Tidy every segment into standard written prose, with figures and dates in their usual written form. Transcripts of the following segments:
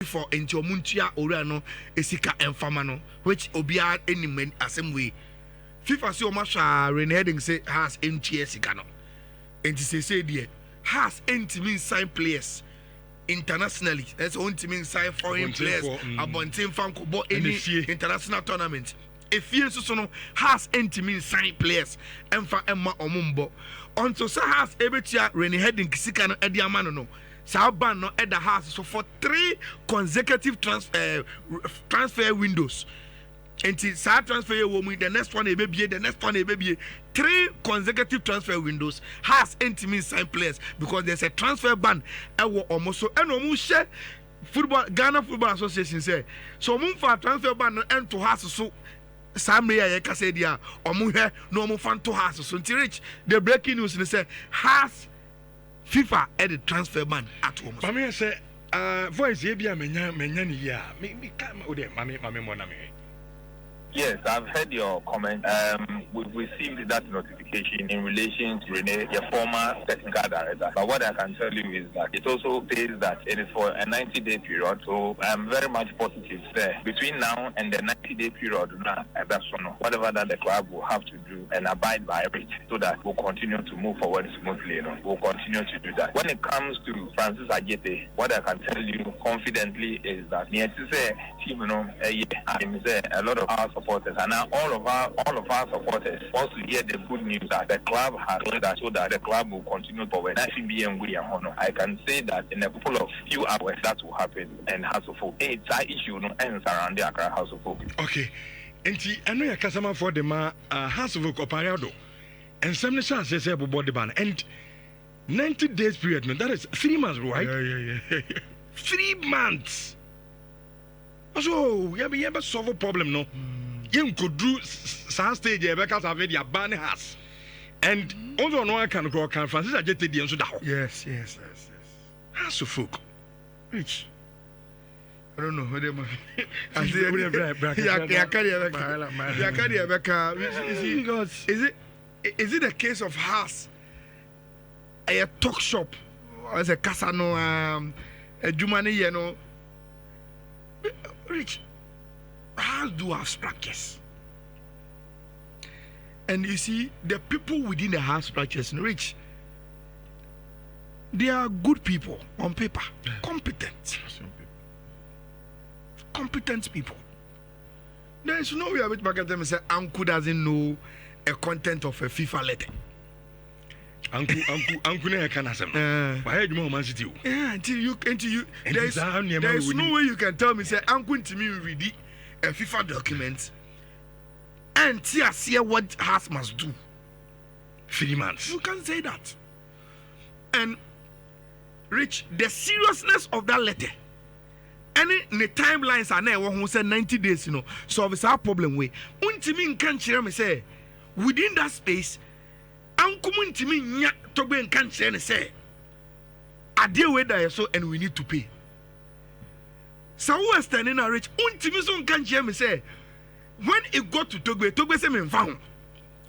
for into Muntia Orano, Esika and Famano, which Obia any men same way. FIFA so much reneging say has NTS Gano. And to say dear has intimate sign players internationally. That's on team sign foreign players about team fan ko any international tournament. If you so has intimate sign players and for Emma Omumbo. Until so has ebetia reneging Kisika no Ediamano no. Sauban no at the house so for 3 consecutive transfer windows. And transfer woman, the next one a baby, the next one a baby. 3 consecutive transfer windows has intimate sign players because there's a transfer ban. Almost so and almost share football Ghana Football Association say so for transfer ban and to house so some ya say dia omuhe no mo fan to house so reach the breaking news they say has FIFA at the transfer ban at home. Mami say voice ye bia menya ni ya me come o de mami mona me. Yes, I've heard your comment. We've received that notification in relation to Rene, your former technical director. But what I can tell you is that it also says that it is for a 90-day period. So I'm very much positive there. Between now and the 90-day period, whatever that the club will have to do and abide by it so that we'll continue to move forward smoothly. We'll continue to do that. When it comes to Francis Ajete, what I can tell you confidently is that team, a lot of our supporters and now all of our supporters want to hear the good news that the club has done that so that the club will continue forward. I can say that in a couple of few hours that will happen and House of Folk. It's an issue ends around the Accra House of Folk. Okay. And I know your customer for the House of Folk Opariado and some chance say about the ban and 90 days period, that is 3 months, right? Yeah. 3 months. So, you have a solve a problem, no? You could do some stage because I've already ban has. And also, no one can go, Francis, I get the answer. Yes. House of Folk. Rich. I don't know who they might be. Is it a case of house? A talk shop as a casano, a Jumani, you know? Rich, house do have structures. And you see, the people within the house structures, Rich, they are good people on paper, competent people. There is no way I would back at them and say, Uncle doesn't know a content of a FIFA letter. Uncle never can ask him. Why do you Man City? Yeah, until you. There is no way you can tell me, say, Uncle to me read a FIFA document and see what house must do. 3 months. You can't say that. And Rich, the seriousness of that letter. Any the timelines are now who said 90 days, you know. So it's our problem way. Untimin can't share me say within that space, Uncle Muntimin nya to go and can't share and say I deal with that so and we need to pay. So who is standing a Rich? Untimin can't share me say when it got to Togo say me found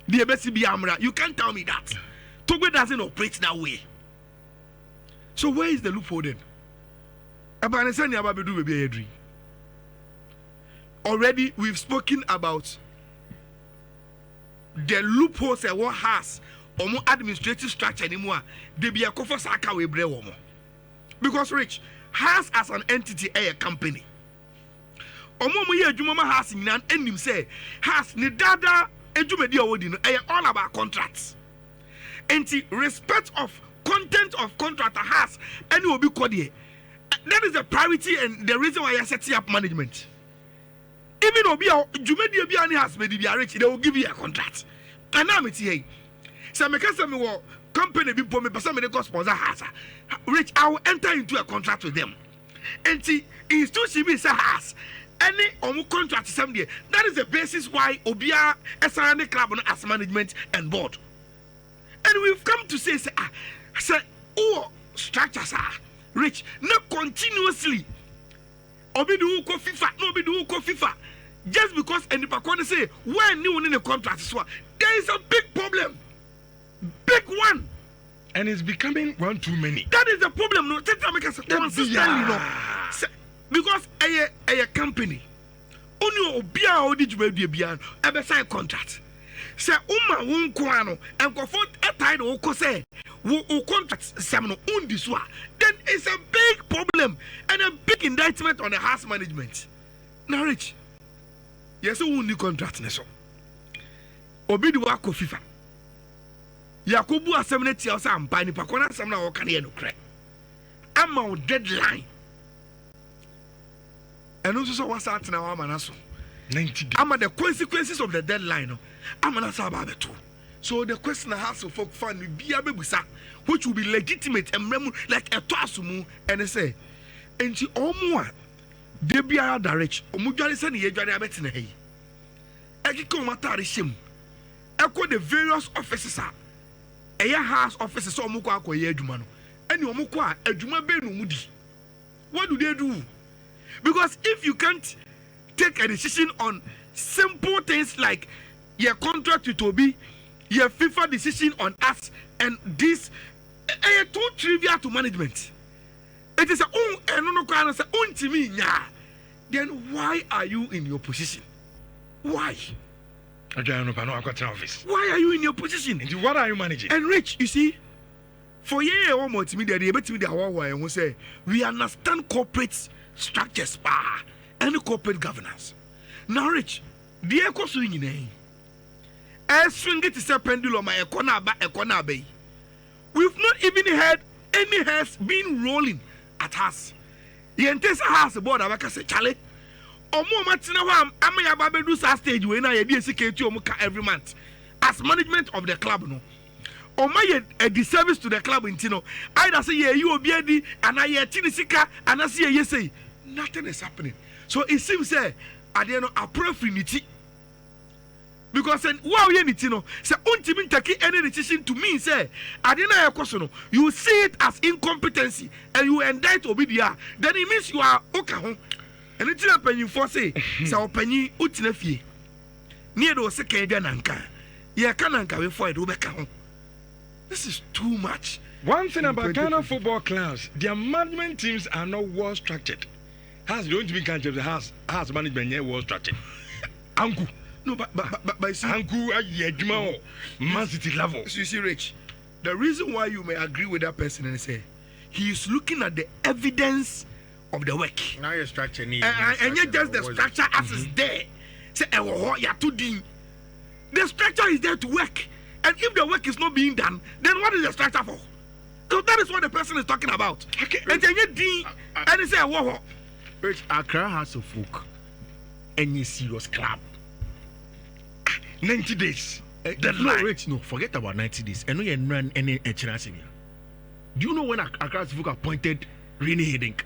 the BCB Amra. You can't tell me that. Togo doesn't operate that way. So where is the loophole then? Already we've spoken about the loopholes that what has or more administrative structure anymore. They be a cover saka we bre womo. Because Rich has as an entity a company. Omo mo ye adwuma has nyan enim say has ni dada adwuma di awodi no all about contracts. Enti respect of content of contractor has any will be called here. That is the priority and the reason why you're setting up management. Even if you has made it rich, they will give you a contract. And now I'm here. So because some company be for me, but somebody got sponsor has rich. I will enter into a contract with them. And see, institution has any contract someday. That is the basis why Obia SRN Club as management and board. And we've come to say, structures are Rich, not continuously. Obidu ko FIFA, no obidu ko FIFA. Just because any pakone say when you in a contract, there is a big problem, big one, and it's becoming one too many. That is the problem. No, consistently, no. because a company only obia odi djumadu bia ebe sign contract say uma won ko ano enkofo etai no ko say wo contract sem no undi so a then it's a big problem and a big indictment on the house management. Now rich yes undi contract ne so obi di wa ko FIFA yakobu asem ne tia so ampa ni pakona asem na wo ka ne no kre ama deadline. And also what's out now, Amanaso 90 days. Ama the consequences of the deadline. Amanasa Babeto. So the question has to folk fund be a bebusa, which will be legitimate and like a toasumu and say, and she almost they be a direct. Omujali send ye Johnny Abetina. Ekiko Matari Shim. Echo the various offices are a house offices or Mukwa Yedumano. And your Mukwa, a Juma Benu Mudi. What do they do? Because if you can't take a decision on simple things like your contract with Toby, your FIFA decision on us, and this too trivial to management. It is then why are you in your position? Why? Why are you in your position? And what are you managing? And Rich, you see, for year or more, we understand corporate structures and corporate governance. Now, Rich, the echo swing in a swing it is a pendulum, my economy bay. We've not even heard any hairs being rolling at us. The entire house aboard our say, Charlie. Or more Martina, I'm a baby stage when I DSK every month as management of the club. No. Or my a disservice to the club in Tino. Either say, yeah, you will be and I hear Tinisika and I see yes say. Nothing is happening. So it seems I don't know a prefinity. Because wow you know say untimin take any decision to me say I didn't know a question. You see it as incompetency and you indict obidia, then it means you are okay. And it's not penny for say so penny utinafie. Near those second nanka. Yeah cananka before it will. This is too much. One thing about Ghana football clubs, their management teams are not well structured. Has don't be country the house management here well structured. Anku. No, but Anku Man City level. So you see, Rich, the reason why you may agree with that person and say he is looking at the evidence of the work. Now your structure needs and yet just the structure as is there. Say the structure is there to work. And if the work is not being done, then what is the structure for? So that is what the person is talking about. Okay. And then and he say, whoa. Rich, Accra has a folk. Any serious club. 90 days. No, Rich, no, forget about 90 days. And no, you run any chance in here. Do you know when Accra has a folk appointed Rene Hedink?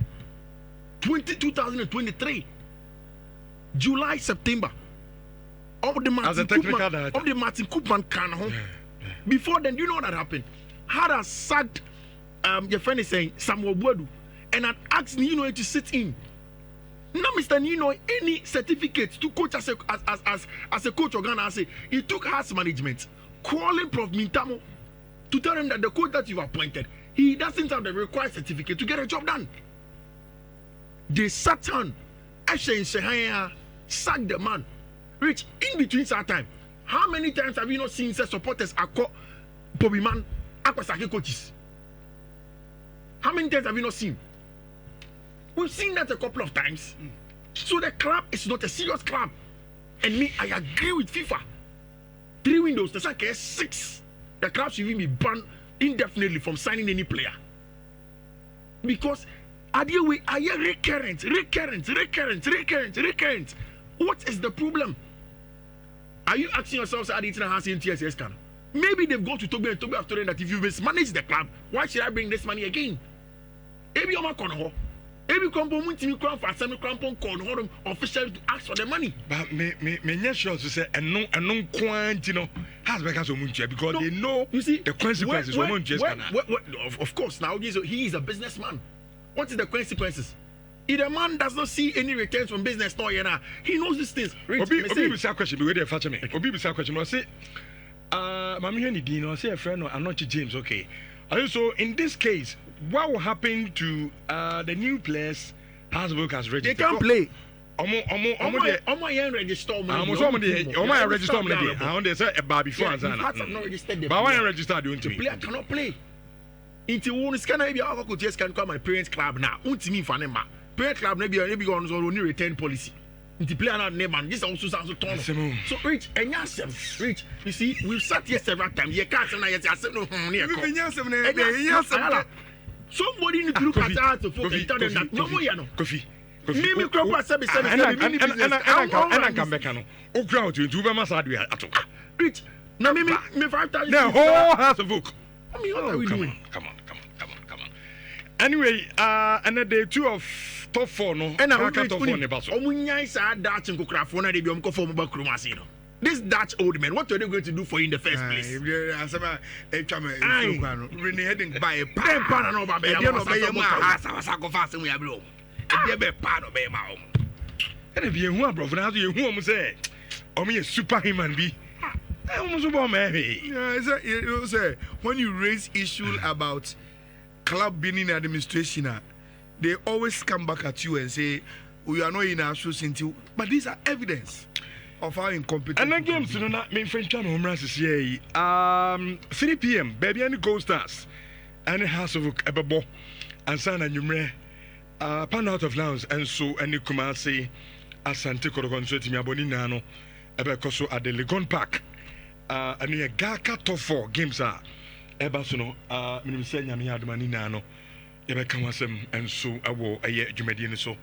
2023. July, September. Of the Martin Koopman, of the Martin Koopman can home. Before then, do you know what had happened? Had a sacked your friend is saying Samuel Boadu and had asked Nino to sit in. Now, Mr. Nino, any certificates to coach as a coach of Ghana, say he took house management, calling Prof Mintamo to tell him that the coach that you appointed, he doesn't have the required certificate to get a job done. They sat on Ashe and Shehaya, sacked the man. Rich, in between that time, how many times have you not seen the supporters acco Bobby Man, Aquasaki coaches? How many times have you not seen? We've seen that a couple of times. So the club is not a serious club. And me, I agree with FIFA. 3 windows, the second is 6. The club should even be banned indefinitely from signing any player. Because I hear recurrent. What is the problem? Are you asking yourselves, maybe they've gone to Toby and Toby have told them that if you mismanage the club, why should I bring this money again? Maybe I'm not going to official to ask for the money. But me sure to say and no quant, you know, has because they know you see the consequences. Of course, now he is a businessman. What is the consequences? If the man does not see any returns from business, no, he knows these things. Obi question, be waiting for me. Obi question, I say, Mami Henny, I say a friend, I'm not James, okay. Also, in this case, what will happen to the new players Hasbrook has registered. They can't play. Omo register. Omo register on the day. On they say a before and not registered. But when I registered, you the player cannot play. Into one scan maybe I could just can come my parents club now. Untimi fanema. Parent club maybe on only return policy. The player not name and this also sounds so torn. So Rich and Yasem, Rich, you see, we've sat here several times. You can't say no somebody need to look at us to focus and tell them that no more Kofi. Mimi crop service and come back. Oh, crowd to Uber Masadi at all. Rich, now me 5,000. The whole house of book. I mean, what are we doing? Come on. Anyway, and the day 2 of top 4 no. And I top 4 ne baso. Omunya is a Dutch and Kokrafona de biom ko form ba Krumasi no. This Dutch old man, what are they going to do for you in the first place? Rene heading by a pan no ba be no be ma asa go fast we abro. E be pan no be ma o. And if you want bro, for now you who say, "Omi a superhuman be." You say when you raise issue about club being in administration, they always come back at you and say we are not in our shoes until. But these are evidence of how incompetent. And the games, you know, my friend Chan Home Runs is 3 p.m. Baby and the Gold Stars and the House of Ebabo and San and Yumre pan out of Lounge and so and the Kumasi Asante Korogonso Timiaboni Nano Ebekoso at the Legon Park. And the GHALCA top 4 games are Ebasono, Minister Yadmani Nano, Ebekawasem, and so I will a year Jumedian so.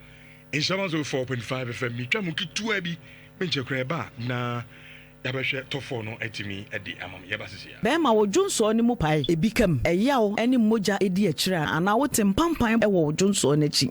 In Shamans of 4.5 FM, Chamuki 2 Mincha Creba, na Yabasha top 4 no etimi at the Amam Yabasia. Bema wo Johnson ni mupai, e become a yaw, any moja edi a chira, and I would tempampa a wo Johnson echi.